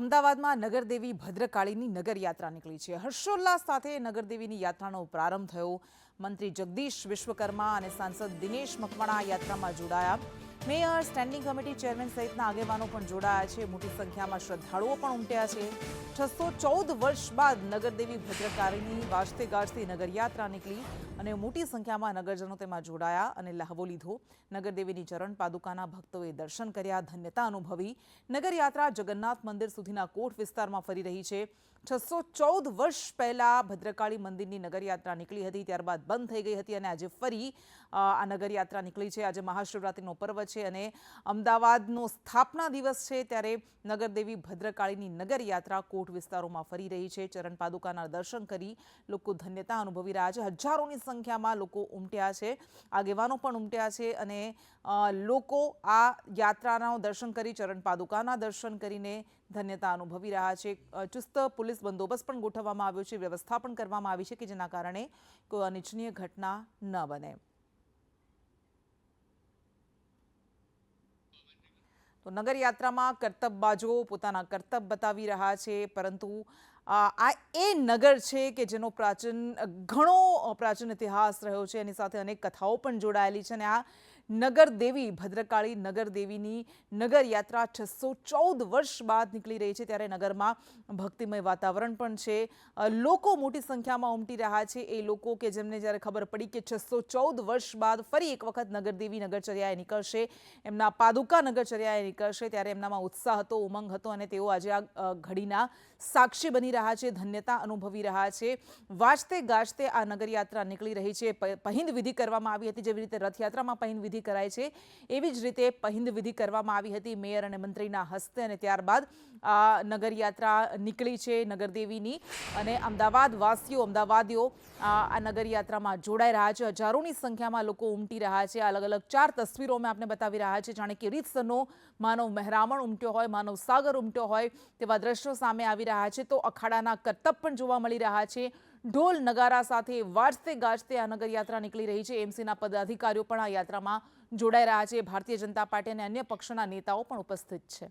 અમદાવાદમાં નગરદેવી ભદ્રકાળીની નગરયાત્રા નીકળી છે। હર્ષોલ્લાસ સાથે નગરદેવીની યાત્રાનો પ્રારંભ થયો। મંત્રી જગદીશ વિશ્વકર્મા અને સાંસદ દિનેશ મકવાણા યાત્રામાં જોડાયા। મેયર, સ્ટેન્ડિંગ કમિટી ચેરમેન સહિતના આગેવાનો પણ જોડાયા છે। મોટી સંખ્યામાં શ્રદ્ધાળુઓ પણ ઉમટ્યા છે। 614 વર્ષ બાદ નગરદેવી ભદ્રકાળીની વાજતે ગાજતે નગરયાત્રા નીકળી અને મોટી સંખ્યામાં નગરજનો તેમાં જોડાયા અને લહાવો લીધો। નગરદેવીની ચરણ પાદુકાના ભક્તોએ દર્શન કર્યા, ધન્યતા અનુભવી। નગરયાત્રા જગન્નાથ મંદિર સુધીના કોટ વિસ્તારમાં ફરી રહી છે। 614 વર્ષ પહેલા ભદ્રકાળી મંદિરની નગરયાત્રા નીકળી હતી, ત્યારબાદ બંધ થઈ ગઈ હતી અને આજે ફરી આ નગરયાત્રા નીકળી છે। આજે મહાશિવરાત્રિનો પર્વ છે અને અમદાવાદનો સ્થાપના દિવસ છે, ત્યારે નગરદેવી ભદ્રકાળીની નગરયાત્રા કોટ વિસ્તારોમાં ફરી રહી છે। ચરણ પાદુકાના દર્શન કરી લોકો ધન્યતા અનુભવી રહ્યા છે। હજારોની સંખ્યામાં લોકો ઉમટ્યા છે, આગેવાનો પણ ઉમટ્યા છે અને લોકો આ યાત્રાના દર્શન કરી, ચરણ પાદુકાના દર્શન કરીને ધન્યતા અનુભવી રહ્યા છે। ચુસ્ત પોલીસ બંદોબસ્ત પણ ગોઠવવામાં આવ્યો છે, વ્યવસ્થા પણ કરવામાં આવી છે કે જેના કારણે કોઈ અનિચ્છનીય ઘટના ન બને। તો નગરયાત્રામાં કરતબબાજો પોતાના કરતબ બતાવી રહ્યા છે, પરંતુ આ એ નગર છે કે જેનો ઘણો પ્રાચીન ઇતિહાસ રહ્યો છે, એની સાથે અનેક કથાઓ પણ જોડાયેલી છે અને આ નગરદેવી ભદ્રકાળી નગરદેવીની નગરયાત્રા 614 વર્ષ બાદ નીકળી રહી છે, ત્યારે નગરમાં ભક્તિમય વાતાવરણ પણ છે। લોકો મોટી સંખ્યામાં ઉમટી રહ્યા છે। એ લોકો કે જેમને જ્યારે ખબર પડી કે 614 વર્ષ બાદ ફરી એક વખત નગરદેવી નગરચર્યાએ નીકળશે, એમના પાદુકા નગરચર્યાએ નીકળશે, ત્યારે એમનામાં ઉત્સાહ હતો, ઉમંગ હતો અને તેઓ આજે આ ઘડીના સાક્ષી બની રહ્યા છે, ધન્યતા અનુભવી રહ્યા છે। વાજતે ગાજતે આ નગરયાત્રા નીકળી રહી છે। પહિંદ વિધિ કરવામાં આવી હતી, જેવી રીતે રથયાત્રામાં પહિંદ વિધિ કરાય છે એવી જ રીતે પહિંદ વિધિ કરવામાં આવી હતી મેયર અને મંત્રીના હસ્તે અને ત્યારબાદ આ નગરયાત્રા નીકળી છે નગરદેવીની અને અમદાવાદીઓ આ નગરયાત્રામાં જોડાઈ રહ્યા છે। હજારોની સંખ્યામાં લોકો ઉમટી રહ્યા છે। અલગ અલગ 4 તસવીરો અમે આપને બતાવી રહ્યા છે, જાણે કે રીતસરનો માનવ મહેરામણ ઉમટ્યો હોય, માનવ સાગર ઉમટ્યો હોય તેવા દ્રશ્યો સામે આવી રહ્યા છે। તો અખાડાના કરતબ પણ જોવા મળી રહ્યા છે। ઢોલ નગારા સાથે વાજતે ગાજતે આ નગરયાત્રા નીકળી રહી છે। એમસીના પદાધિકારીઓ પણ આ યાત્રામાં જોડાઈ રહ્યા છે। ભારતીય જનતા પાર્ટી અને અન્ય પક્ષોના નેતાઓ પણ ઉપસ્થિત છે।